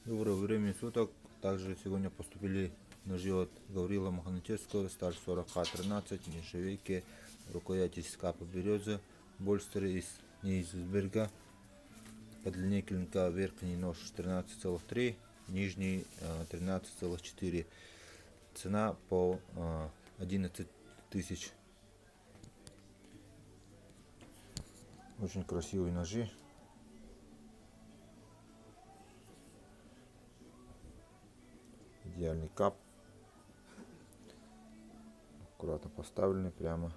Доброго времени суток. Также сегодня поступили ножи от Гаврила Махнатевского, сталь 40К13, нержавейки, рукоять из капа березы, больстеры из Нейзельберга. По длине клинка верхний нож 13,3, нижний 13,4. Цена по 11 тысяч. Очень красивые ножи. Идеальный кап. Аккуратно поставленный прямо.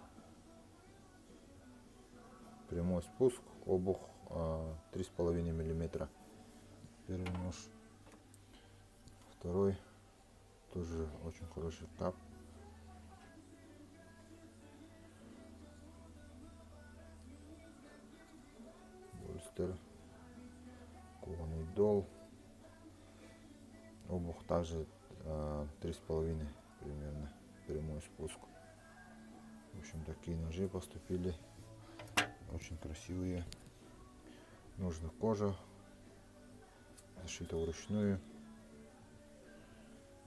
Прямой спуск. Обух 3,5 мм. Первый нож. Второй. Тоже очень хороший кап. Больстер. Кованый дол. Обух также 3,5 примерно. Прямой спуск. В общем, такие ножи поступили. Очень красивые. Ножна кожа. Зашита вручную.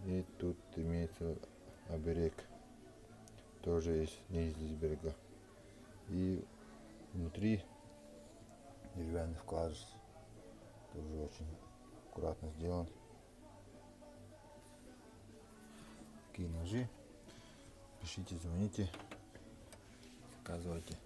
И тут имеется оберег. Тоже из Нейзельберга. И внутри деревянный вклад. Тоже очень аккуратно сделан. Такие ножи. Пишите, звоните, заказывайте.